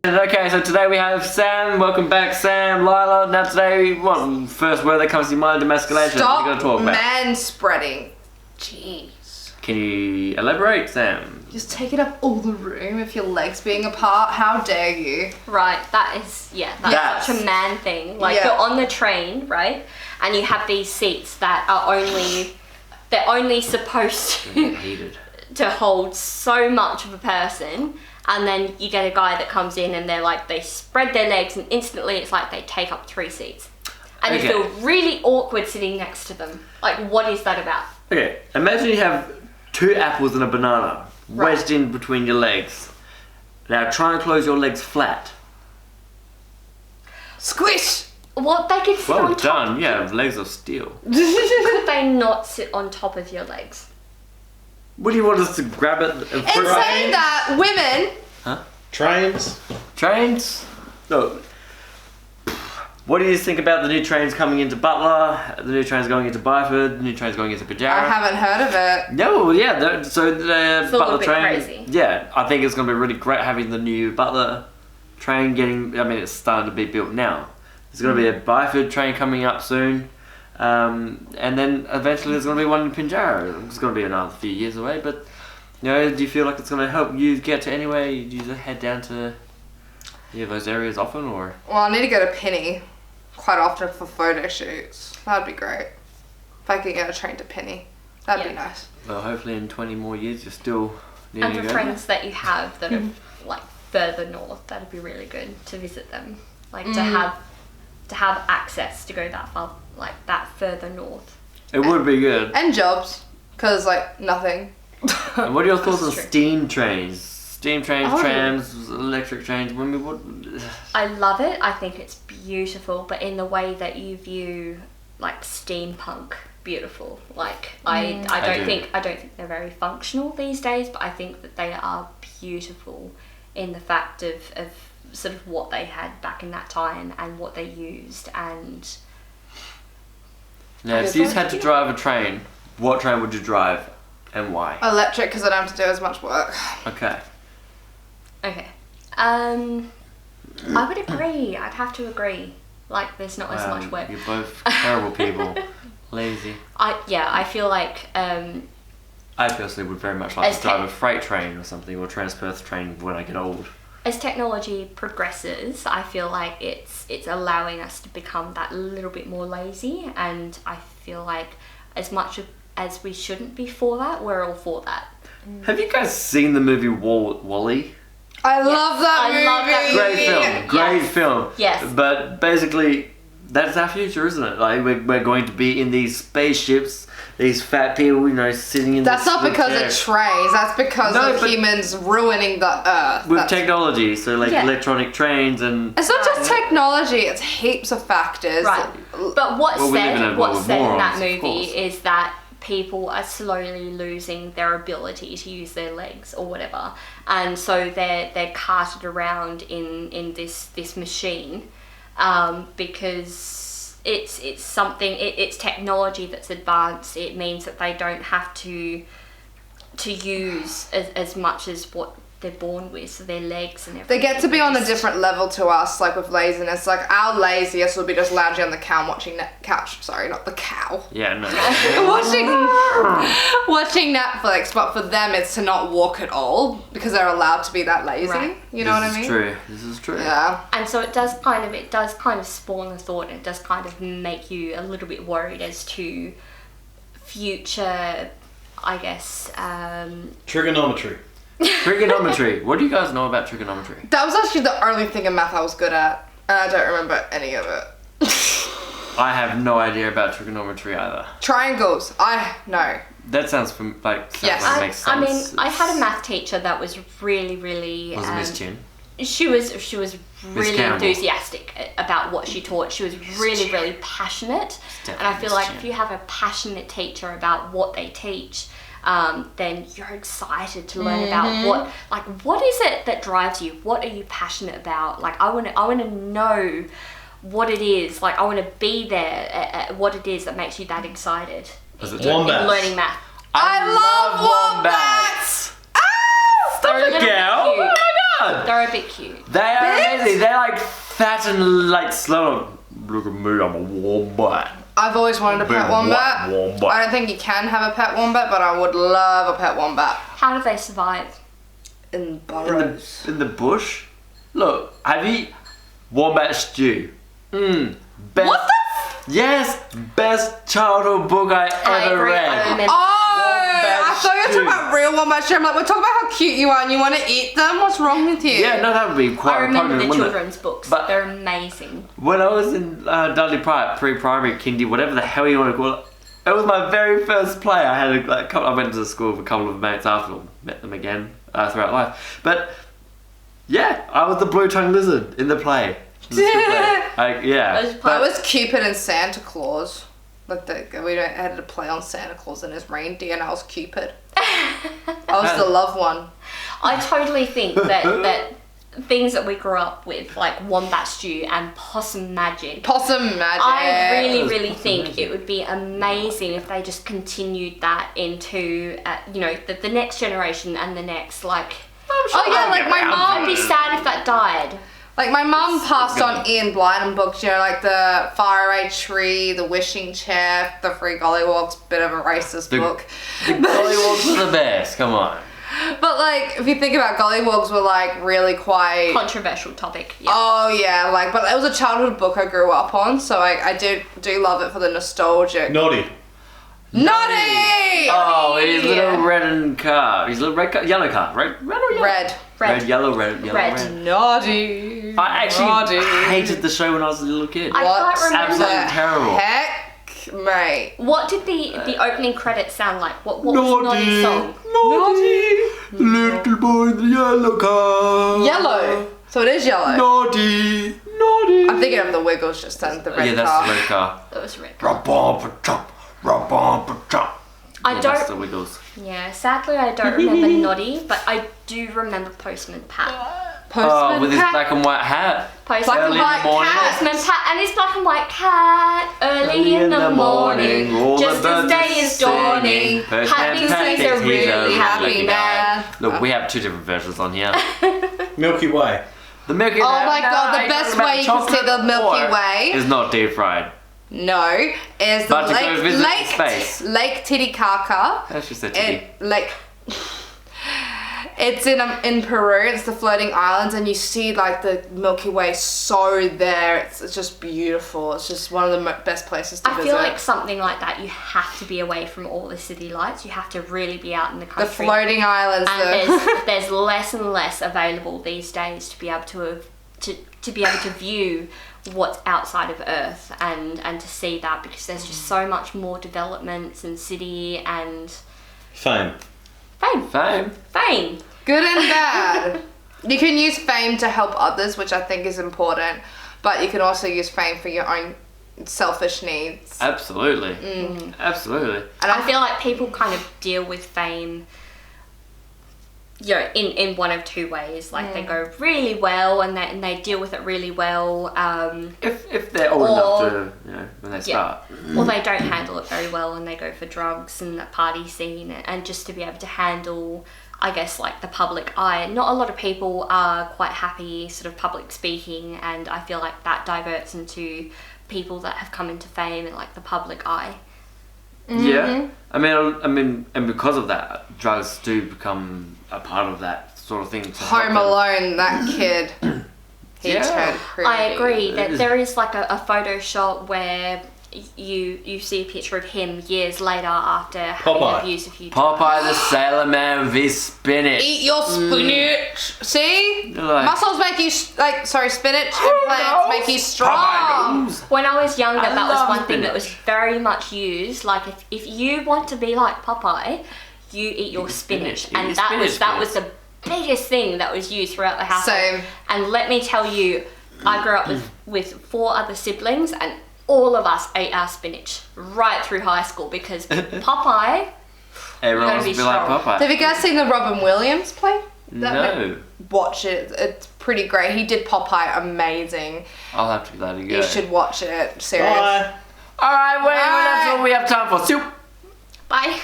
Okay, so today we have Sam. Welcome back, Sam. Lila. Now today, what first word that comes to your mind? Emasculation. Stop what are you going to talk about? manspreading. Jeez. Can you elaborate, Sam? Just taking up all the room with your legs being apart. How dare you? Right, that's such a man thing. Like you're on the train, right? And you have these seats that are only supposed to hold so much of a person. And then you get a guy that comes in and they spread their legs and instantly it's like they take up 3 seats. And you feel really awkward sitting next to them. Like, what is that about? Okay, imagine you have 2 apples and a banana wedged in between your legs. Now try and close your legs flat. Squish! Well, they could sit on top. Well done, yeah, legs of steel. Could they not sit on top of your legs? What do you want us to grab it? In saying that, women... Huh? Trains? Trains? No. What do you think about the new trains coming into Butler, the new trains going into Byford, the new trains going into Pajara? I haven't heard of it. No, yeah, so the it's a Butler bit train... crazy. Yeah, I think it's going to be really great having the new Butler train it's starting to be built now. There's going to be a Byford train coming up soon. And then eventually there's going to be one in Pinjarra. It's going to be another few years away, but do you feel like it's going to help you get to anywhere? Do you head down to those areas often, or? Well, I need to go to Penny quite often for photo shoots. That'd be great. If I could get a train to Penny, that'd be nice. Well, hopefully in 20 more years you're still needing And to for go. friends that you have that are like further north, that'd be really good to visit them. Like to have access to go that far, like that further north. It would be good. And jobs, because nothing. And what are your thoughts on That's true. steam trains? Steam trains, trams, electric trains. I love it. I think it's beautiful, but in the way that you view like steampunk beautiful. Like I don't think they're very functional these days, but I think that they are beautiful in the fact of sort of what they had back in that time and what they used. And Now, if you had to drive a train, what train would you drive and why? Electric, because I don't have to do as much work. Okay. I would agree. I'd have to agree. Like, there's not as much work. You're both terrible people. Lazy. I feel like I personally would very much like to drive a freight train or something, or Transperth train when I get old. as technology progresses, I feel like it's allowing us to become that little bit more lazy, and I feel like as much as we shouldn't be for that, we're all for that. Have you guys seen the movie Wall-E? I love that movie. Great film. Yes. But basically, that's our future, isn't it? Like we're going to be in these spaceships, these fat people, sitting in. That's not because of trains. That's because of humans ruining the earth. With technology, so electronic trains and. It's not just technology. It's heaps of factors. Right. But what's said in that movie morons, is that people are slowly losing their ability to use their legs or whatever, and so they're carted around in this machine, because it's technology that's advanced. It means that they don't have to use as much as what they're born with, so their legs and everything. They get to be on a different level to us, like with laziness. Like our laziest will be just lounging on the couch watching Sorry, not the cow. Yeah, no. watching Netflix, but for them it's to not walk at all because they're allowed to be that lazy. Right. You know what I mean? This is true. Yeah. And so it does kind of spawn the thought, and it does kind of make you a little bit worried as to future, I guess. Trigonometry. Trigonometry. What do you guys know about trigonometry? That was actually the only thing in math I was good at, and I don't remember any of it. I have no idea about trigonometry either. Triangles. No. That sounds makes sense. I mean, I had a math teacher that was really, really. Was it Miss Chin? She was really enthusiastic about what she taught. She was really, really passionate, and I feel like if you have a passionate teacher about what they teach, then you're excited to learn about what is it that drives you? What are you passionate about? Like I want to know what it is. Like I want to be there at what it is that makes you that excited in learning math. I love wombats. Stop it, girl! Oh my god! They're a bit cute. They are crazy. They're like fat and like slow. Look at me, I'm a wombat. I've always wanted a pet wombat. I don't think you can have a pet wombat, but I would love a pet wombat. How do they survive? In burrows. In the bush? Look, have you... Wombat stew. Best... What the Yes! Best childhood book I ever read. I thought you were talking about real wombat stew. I'm like, we're talking about how cute you are and you want to eat them? What's wrong with you? Yeah, no, that would be quite I remember repugnant, the wouldn't it? children's books. But- They're amazing. When I was in Dudley Pryor, pre-primary, kindy, whatever the hell you want to call it, it was my very first play. I had I went to school with a couple of mates after, met them again throughout life. But yeah, I was the blue-tongued lizard in the play. I was Cupid and Santa Claus. Like we had to play on Santa Claus and his reindeer, and I was Cupid. I was the loved one. I totally think that things that we grew up with, like wombat stew and possum magic. I really think it would be amazing if they just continued that into, the next generation and the next, like... like my mom. I'd be sad if that died. Like my mum passed on Ian Blyton books, like the Faraway Tree, the Wishing Chair, the Free Gollywalks, bit of a racist book. The Gollywalks are the best, come on. But like, if you think about Gollywalks were like really quite... Controversial topic. Yeah. Oh yeah, but it was a childhood book I grew up on, so I do love it for the nostalgic. Naughty. Oh, he's little red and car. He's little red car, yellow car, right? Red or yellow? Red. Yellow, red. Naughty. I actually hated the show when I was a little kid. I can't remember. Absolutely terrible. Heck, mate. What did the opening credits sound like? What was Naughty's song? Naughty, little boy in the yellow car. Yellow. So it is yellow. Naughty. I'm thinking of the Wiggles just then, the red car. Yeah, that's the red car. That was red car. That's the Wiggles. Yeah, sadly I don't remember Noddy, but I do remember Postman Pat. Postman with his Pat. black and white hat. Postman Black and white cat. Postman Pat and his black and white cat. Early in the morning, all the just as birds day are is dawning. Postman Happy Pat he's thinks a he's really happy man. Look, we have two different versions on here. Milky Way. The Milky Way. Oh my god, the best way you can see the Milky Way is not deep fried. No, is the But to go visit space. Lake Titicaca. That's just a titty. It's in Peru. It's the floating islands, and you see like the Milky Way so there. It's just beautiful. It's just one of the best places to visit. I feel like something like that, you have to be away from all the city lights. You have to really be out in the country. The floating islands. And there's less and less available these days to be able to view what's outside of Earth and to see that, because there's just so much more developments and city and Fame. Good and bad. You can use fame to help others, which I think is important, but you can also use fame for your own selfish needs. Absolutely. Absolutely. And I feel like people kind of deal with fame, in one of two ways. Like they go really well and they deal with it really well. If they're old enough to, when they start. Or they don't handle it very well and they go for drugs and the party scene, and just to be able to handle, I guess, like the public eye. Not a lot of people are quite happy sort of public speaking, and I feel like that diverts into people that have come into fame and like the public eye. Yeah, I mean, and because of that, drugs do become a part of that sort of thing. Home Alone, that kid, he turned pretty. I agree that there is like a Photoshop where you see a picture of him years later after having abused a few drugs. Popeye the Sailor Man v spinach. Eat your spinach. See? Muscles make you, spinach and plants make you strong. When I was younger, that was one thing spinach. that was very much used. Like, if you want to be like Popeye, you eat your spinach. Eat your And spinach, that was the biggest thing that was used throughout the house. Same. And let me tell you, I grew up with 4 other siblings, and all of us ate our spinach right through high school because Popeye. Everyone wants to be like Popeye. Have you guys seen the Robin Williams play? No. Watch it. It's pretty great. He did Popeye amazing. I'll have to let it go. You should watch it. Serious. Bye. Alright, that's all we have time for. Soup. Bye.